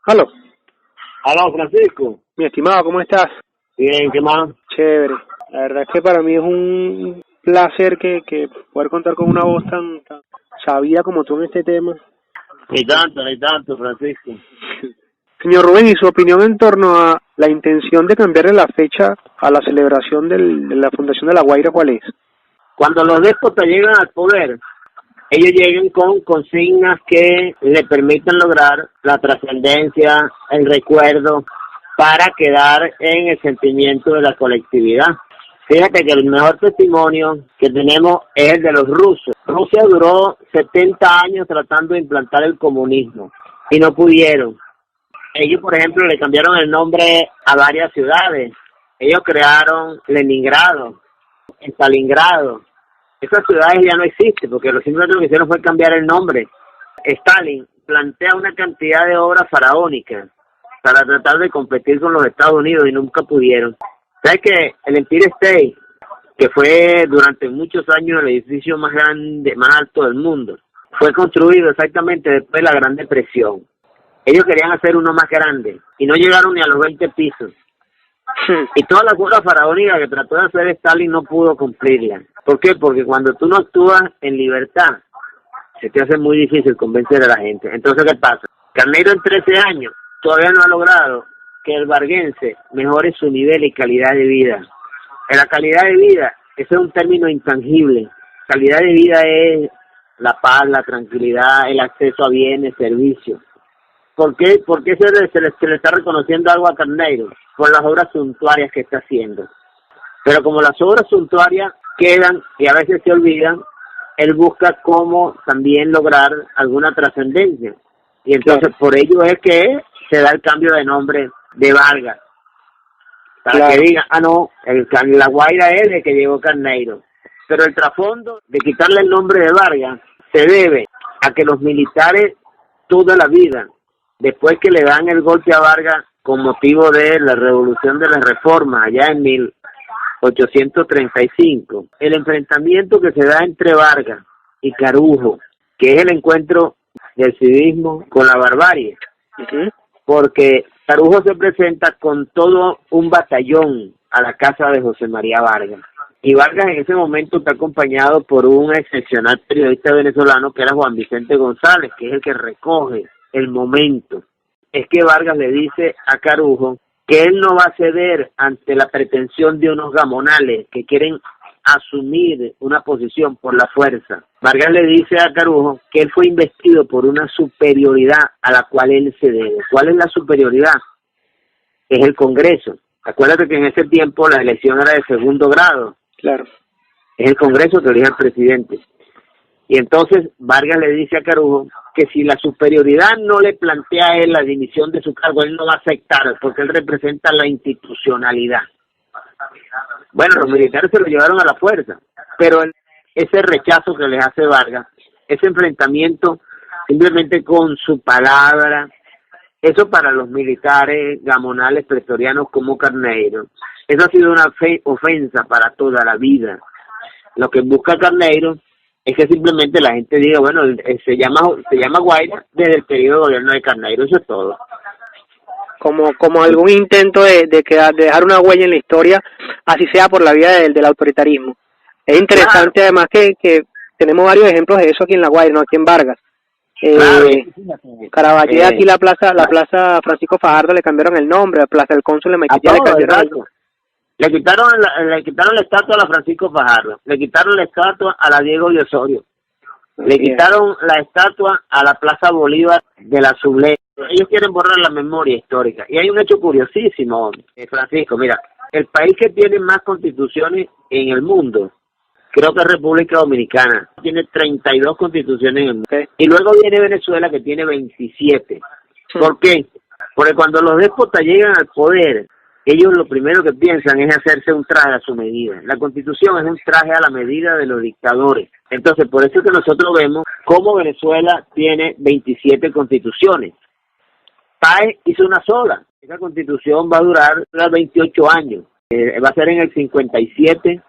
Aló, Aló, Francisco. mi estimado, ¿cómo estás? Bien, ¿qué más? Chévere. La verdad es que para mí es un placer que poder contar con una voz tan sabida como tú en este tema. Ni tanto, Francisco. Señor Rubén, ¿y su opinión en torno a la intención de cambiarle la fecha a la celebración de la Fundación de La Guaira, cuál es? Cuando los déspotas llegan al poder, ellos llegan con consignas que le permiten lograr la trascendencia, el recuerdo, para quedar en el sentimiento de la colectividad. Fíjate que el mejor testimonio que tenemos es el de los rusos. Rusia duró 70 años tratando de implantar el comunismo y no pudieron. Ellos, por ejemplo, le cambiaron el nombre a varias ciudades. Ellos crearon Leningrado, Stalingrado. Esas ciudades ya no existen porque simplemente lo que hicieron fue cambiar el nombre. Stalin plantea una cantidad de obras faraónicas para tratar de competir con los Estados Unidos y nunca pudieron. ¿Sabes que el Empire State, que fue durante muchos años el edificio más grande, más alto del mundo, fue construido exactamente después de la Gran Depresión? Ellos querían hacer uno más grande y no llegaron ni a los 20 pisos. Y todas las obras faraónicas que trató de hacer Stalin no pudo cumplirla. ¿Por qué? Porque cuando tú no actúas en libertad, se te hace muy difícil convencer a la gente. Entonces, ¿qué pasa? Carneiro en 13 años todavía no ha logrado que el varguense mejore su nivel y calidad de vida. En la calidad de vida, ese es un término intangible. Calidad de vida es la paz, la tranquilidad, el acceso a bienes, servicios. ¿Por qué se le está reconociendo algo a Carneiro? Por las obras suntuarias que está haciendo. Pero como las obras suntuarias quedan y a veces se olvidan, él busca cómo también lograr alguna trascendencia. Y entonces por ello es que se da el cambio de nombre de Vargas. Para que digan, no, La Guaira es de que llegó Carneiro. Pero el trasfondo de quitarle el nombre de Vargas se debe a que los militares toda la vida, después que le dan el golpe a Vargas con motivo de la revolución de las reformas allá en 1835, el enfrentamiento que se da entre Vargas y Carujo, que es el encuentro del civismo con la barbarie, porque Carujo se presenta con todo un batallón a la casa de José María Vargas. Y Vargas en ese momento está acompañado por un excepcional periodista venezolano que era Juan Vicente González, que es el que recoge el momento. Es que Vargas le dice a Carujo que él no va a ceder ante la pretensión de unos gamonales que quieren asumir una posición por la fuerza. Vargas le dice a Carujo que él fue investido por una superioridad a la cual él se debe. ¿Cuál es la superioridad? Es el Congreso. Acuérdate que en ese tiempo la elección era de segundo grado. Claro. Es el Congreso que elige al presidente. Y entonces Vargas le dice a Carujo que si la superioridad no le plantea a él la dimisión de su cargo, él no va a aceptar, porque él representa la institucionalidad. Bueno, los militares se lo llevaron a la fuerza, pero ese rechazo que les hace Vargas, ese enfrentamiento simplemente con su palabra, eso para los militares gamonales pretorianos como Carneiro, eso ha sido una ofensa para toda la vida. Lo que busca Carneiro es que simplemente la gente diga, bueno, se llama Guaira desde el periodo de gobierno de Carneiro, eso es todo. Como algún intento de dejar una huella en la historia, así sea por la vía del autoritarismo. Es interesante, claro. Además que tenemos varios ejemplos de eso aquí en La Guaira, no aquí en Vargas. Claro. Caraballeda, aquí la plaza Francisco Fajardo le cambiaron el nombre, Plaza del Cónsul de Maiquetía le cambiaron el nombre. Le quitaron la estatua a la Francisco Fajardo, le quitaron la estatua a la Diego de Osorio, le quitaron la estatua a la Plaza Bolívar de la Sublé. Ellos quieren borrar la memoria histórica. Y hay un hecho curiosísimo, Francisco, mira, el país que tiene más constituciones en el mundo, creo que es República Dominicana, tiene 32 constituciones en el mundo. Y luego viene Venezuela, que tiene 27. ¿Por qué? Porque cuando los déspotas llegan al poder, ellos lo primero que piensan es hacerse un traje a su medida. La Constitución es un traje a la medida de los dictadores. Entonces, por eso es que nosotros vemos cómo Venezuela tiene 27 constituciones. Páez hizo una sola. Esa Constitución va a durar 28 años. Va a ser en el 57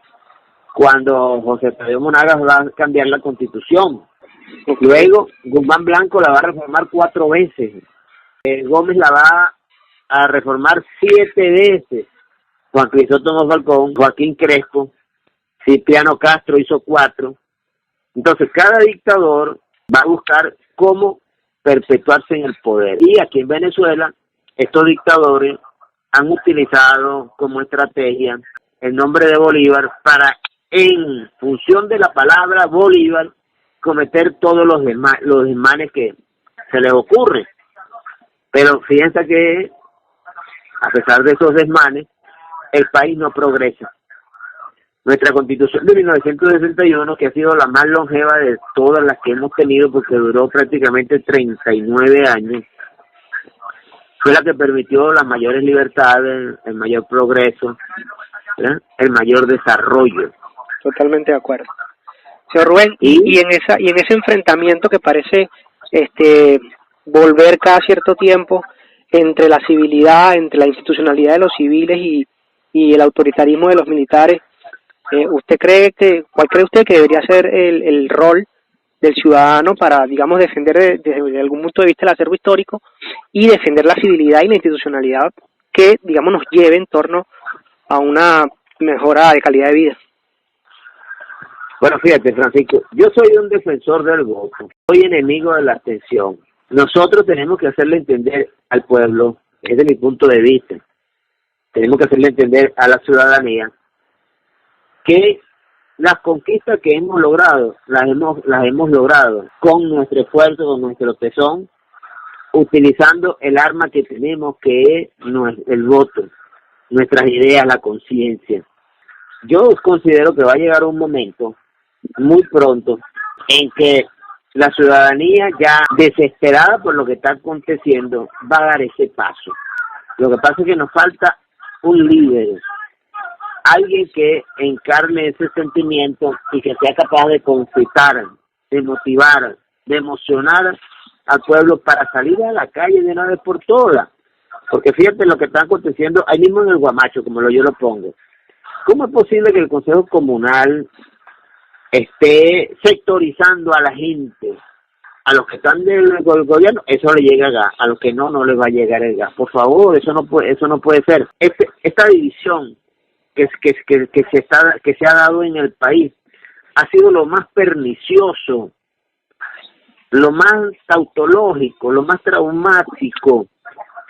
cuando José Tadeo Monagas va a cambiar la Constitución. Luego, Guzmán Blanco la va a reformar 4 veces. Gómez la va a reformar 7 veces. Juan Crisóstomo Falcón, Joaquín Crespo, Cipriano Castro hizo 4. Entonces, cada dictador va a buscar cómo perpetuarse en el poder. Y aquí en Venezuela, estos dictadores han utilizado como estrategia el nombre de Bolívar para, en función de la palabra Bolívar, cometer todos los desmanes que se les ocurre. Pero fíjense que, a pesar de esos desmanes, el país no progresa. Nuestra Constitución de 1961, que ha sido la más longeva de todas las que hemos tenido, porque duró prácticamente 39 años, fue la que permitió las mayores libertades, el mayor progreso, ¿verdad?, el mayor desarrollo. Totalmente de acuerdo. Señor Rubén, y en ese enfrentamiento que parece volver cada cierto tiempo entre la civilidad, entre la institucionalidad de los civiles y el autoritarismo de los militares, ¿cuál cree usted que debería ser el rol del ciudadano para, digamos, defender desde algún punto de vista el acervo histórico y defender la civilidad y la institucionalidad que, digamos, nos lleve en torno a una mejora de calidad de vida? Bueno, fíjate, Francisco, yo soy un defensor del voto, soy enemigo de la abstención. Nosotros tenemos que hacerle entender al pueblo, desde mi punto de vista, tenemos que hacerle entender a la ciudadanía que las conquistas que hemos logrado, las hemos logrado con nuestro esfuerzo, con nuestro tesón, utilizando el arma que tenemos, que es el voto, nuestras ideas, la conciencia. Yo considero que va a llegar un momento, muy pronto, en que la ciudadanía, ya desesperada por lo que está aconteciendo, va a dar ese paso. Lo que pasa es que nos falta un líder, alguien que encarne ese sentimiento y que sea capaz de concitar, de motivar, de emocionar al pueblo para salir a la calle de una vez por todas. Porque fíjate lo que está aconteciendo ahí mismo en el Guamacho, como yo lo pongo. ¿Cómo es posible que el Consejo Comunal esté sectorizando a la gente? A los que están del gobierno, eso le llega gas; a los que no, no les va a llegar el gas. Por favor, eso no puede ser. Esta división que se ha dado en el país ha sido lo más pernicioso, lo más tautológico, lo más traumático,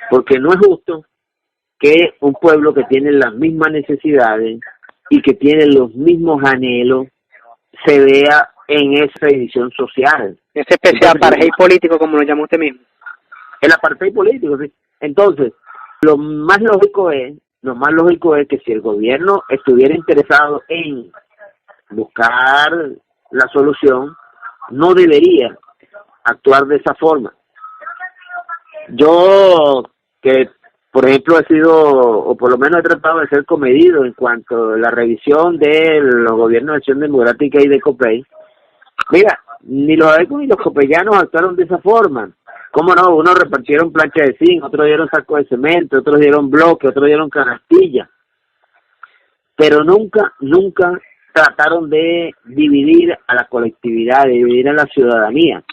porque no es justo que un pueblo que tiene las mismas necesidades y que tiene los mismos anhelos se vea en esa división social. Esa especie de apartheid político, como lo llama usted mismo. El apartheid político, sí. Entonces, lo más lógico es que si el gobierno estuviera interesado en buscar la solución, no debería actuar de esa forma. Yo, que por ejemplo he sido, o por lo menos he tratado de ser comedido en cuanto a la revisión de los gobiernos de Acción Democrática y de COPEI, mira, ni los adecos ni los copellanos actuaron de esa forma. ¿Cómo no? Unos repartieron plancha de zinc, otros dieron saco de cemento, otros dieron bloque, otros dieron canastilla. Pero nunca trataron de dividir a la colectividad, de dividir a la ciudadanía,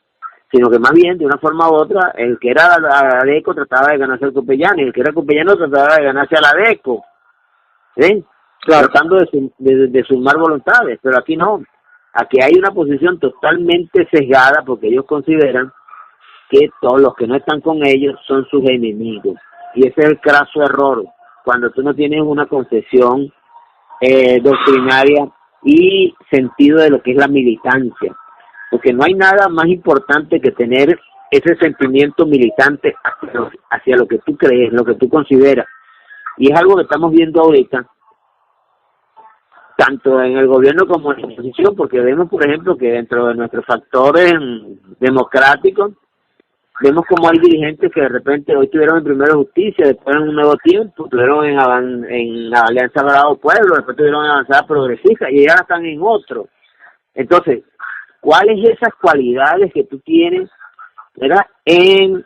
sino que más bien, de una forma u otra, el que era ADECO trataba de ganarse al copellano, y el que era copellano trataba de ganarse al ADECO, ¿sí? Claro. Tratando de sumar voluntades, pero aquí no. Aquí hay una posición totalmente sesgada, porque ellos consideran que todos los que no están con ellos son sus enemigos. Y ese es el craso error, cuando tú no tienes una concepción doctrinaria y sentido de lo que es la militancia. Porque no hay nada más importante que tener ese sentimiento militante hacia lo que tú crees, lo que tú consideras. Y es algo que estamos viendo ahorita, tanto en el gobierno como en la oposición, porque vemos, por ejemplo, que dentro de nuestros factores democráticos, vemos como hay dirigentes que de repente hoy estuvieron en Primero Justicia, después en Un Nuevo Tiempo, estuvieron en la Alianza Bravo Pueblo, después estuvieron en Avanzada Progresista y ahora están en otro. Entonces, ¿cuáles esas cualidades que tú tienes, ¿verdad?, en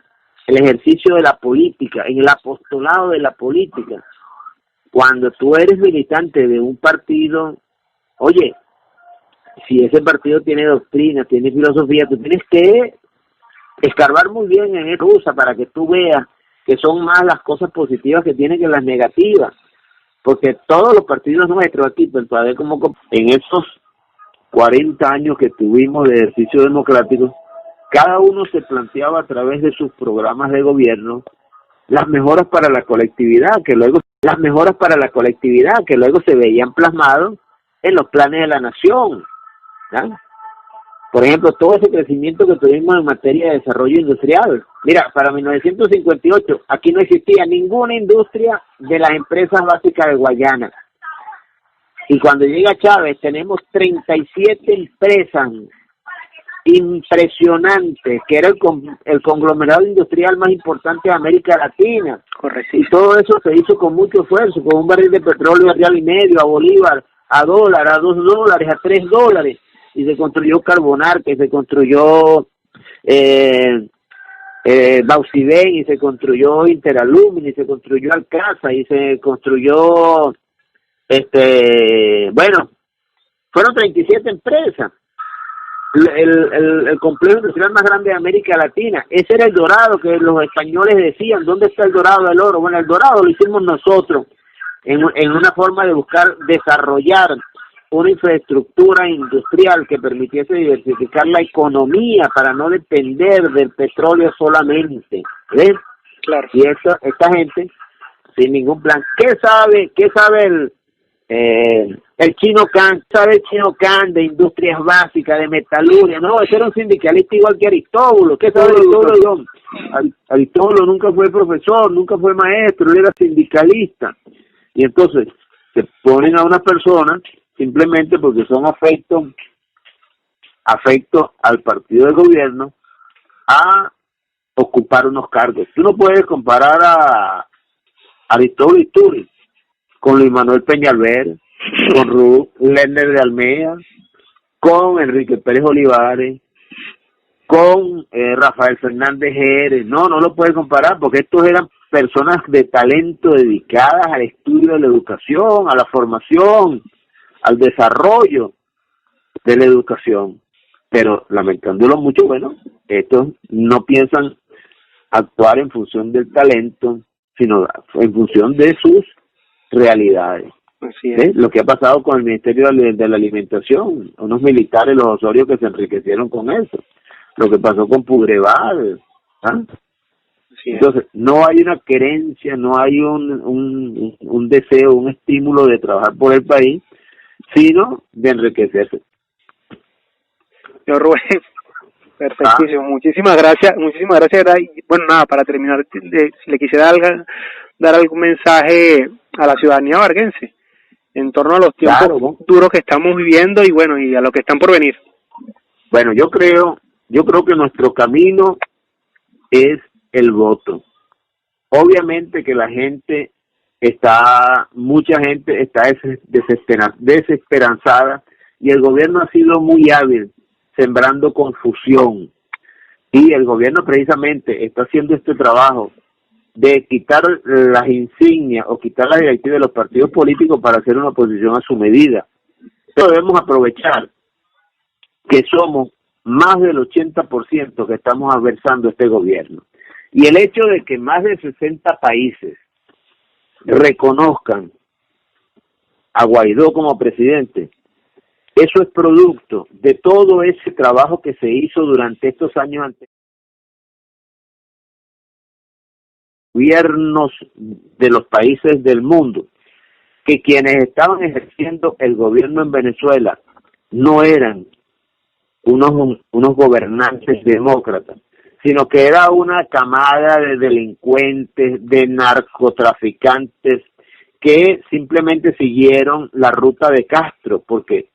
el ejercicio de la política, en el apostolado de la política? Cuando tú eres militante de un partido, oye, si ese partido tiene doctrina, tiene filosofía, tú tienes que escarbar muy bien en esta USA para que tú veas que son más las cosas positivas que tienen que las negativas, porque todos los partidos nuestros aquí, pues, para ver cómo en esos 40 años que tuvimos de ejercicio democrático, cada uno se planteaba a través de sus programas de gobierno las mejoras para la colectividad, que luego se veían plasmados en los planes de la nación, ¿no? Por ejemplo, todo ese crecimiento que tuvimos en materia de desarrollo industrial. Mira, para 1958 aquí no existía ninguna industria de las empresas básicas de Guayana. Y cuando llega Chávez tenemos 37 empresas impresionantes, que era el conglomerado industrial más importante de América Latina. Correcto. Y todo eso se hizo con mucho esfuerzo, con un barril de petróleo a $1.50, a bolívar, a dólar, a $2, a $3. Y se construyó Carbonar, que se construyó Bauxibén, y se construyó Interalumini, y se construyó Alcasa, y se construyó, bueno, fueron 37 empresas. El complejo industrial más grande de América Latina. Ese era el Dorado, que los españoles decían, ¿dónde está el Dorado del oro? Bueno, el Dorado lo hicimos nosotros, en una forma de buscar desarrollar una infraestructura industrial que permitiese diversificar la economía para no depender del petróleo solamente. ¿Ves? Claro. Y esta gente, sin ningún plan. ¿Qué sabe el Chino Can? ¿Sabe el Chino Can de industrias básicas, de metalurgia? No, ese era un sindicalista igual que Aristóbulo. ¿Qué sabe Aristóbulo? Aristóbulo nunca fue profesor, nunca fue maestro, él era sindicalista. Y entonces se ponen a una persona simplemente porque son afectos al partido de gobierno a ocupar unos cargos. Tú no puedes comparar a Aristóbulo Isturi con Luis Manuel Peñalver, con Ruth Lerner de Almeida, con Enrique Pérez Olivares, con Rafael Fernández Jerez. No lo puedes comparar, porque estos eran personas de talento dedicadas al estudio de la educación, a la formación, al desarrollo de la educación. Pero lamentándolo mucho, bueno, estos no piensan actuar en función del talento, sino en función de sus realidades. Así es. Lo que ha pasado con el Ministerio de la Alimentación, unos militares, los Osorio, que se enriquecieron con eso. Lo que pasó con Pugreval, ¿ah? Entonces, no hay una querencia, no hay un deseo, un estímulo de trabajar por el país, sino de enriquecerse. Señor Rubén, perfectísimo. Muchísimas gracias. Bueno, nada, para terminar, si le quisiera dar algún mensaje a la ciudadanía varguense en torno a los tiempos duros que estamos viviendo y bueno, y a lo que están por venir. Bueno, yo creo que nuestro camino es el voto. Obviamente que mucha gente está desesperanzada, y el gobierno ha sido muy hábil sembrando confusión, y el gobierno precisamente está haciendo este trabajo de quitar las insignias o quitar las directivas de los partidos políticos para hacer una oposición a su medida. Pero debemos aprovechar que somos más del 80% que estamos adversando este gobierno. Y el hecho de que más de 60 países reconozcan a Guaidó como presidente, eso es producto de todo ese trabajo que se hizo durante estos años anteriores. Gobiernos de los países del mundo, que quienes estaban ejerciendo el gobierno en Venezuela no eran unos gobernantes demócratas, sino que era una camada de delincuentes, de narcotraficantes, que simplemente siguieron la ruta de Castro, porque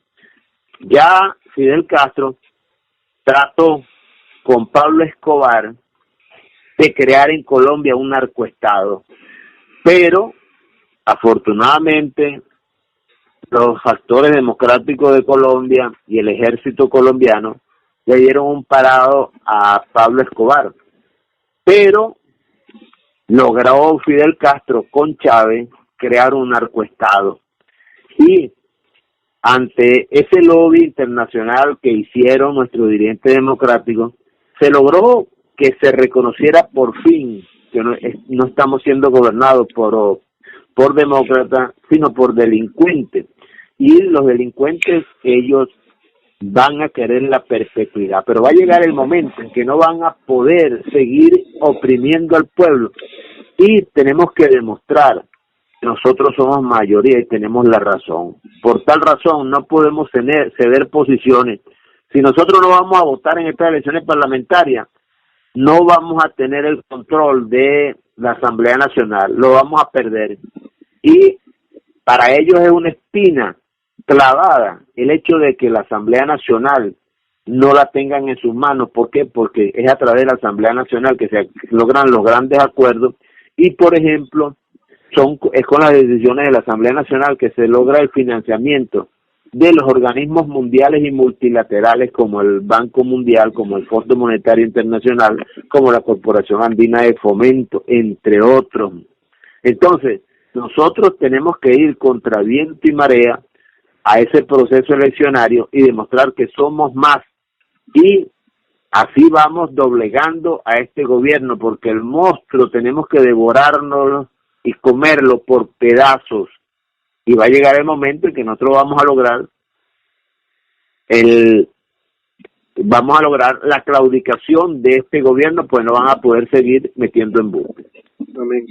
ya Fidel Castro trató con Pablo Escobar de crear en Colombia un narcoestado, pero afortunadamente los actores democráticos de Colombia y el ejército colombiano le dieron un parado a Pablo Escobar, pero logró Fidel Castro con Chávez crear un narcoestado, y ante ese lobby internacional que hicieron nuestros dirigentes democráticos, se logró que se reconociera por fin que no estamos siendo gobernados por demócratas, sino por delincuentes. Y los delincuentes, ellos van a querer la perpetuidad, pero va a llegar el momento en que no van a poder seguir oprimiendo al pueblo y tenemos que demostrar que nosotros somos mayoría y tenemos la razón. Por tal razón no podemos ceder posiciones. Si nosotros no vamos a votar en estas elecciones parlamentarias, no vamos a tener el control de la Asamblea Nacional, lo vamos a perder. Y para ellos es una espina clavada el hecho de que la Asamblea Nacional no la tengan en sus manos. ¿Por qué? Porque es a través de la Asamblea Nacional que se logran los grandes acuerdos y, por ejemplo, es con las decisiones de la Asamblea Nacional que se logra el financiamiento de los organismos mundiales y multilaterales como el Banco Mundial, como el Fondo Monetario Internacional, como la Corporación Andina de Fomento, entre otros. Entonces, nosotros tenemos que ir contra viento y marea a ese proceso eleccionario y demostrar que somos más, y así vamos doblegando a este gobierno, porque el monstruo tenemos que devorárnoslo y comerlo por pedazos, y va a llegar el momento en que nosotros vamos a lograr la claudicación de este gobierno, pues no van a poder seguir metiendo embuste. Amén.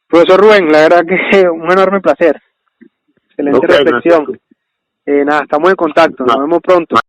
Profesor Rubén, la verdad que un enorme placer. Excelente reflexión. Nada, estamos en contacto, nos vemos pronto.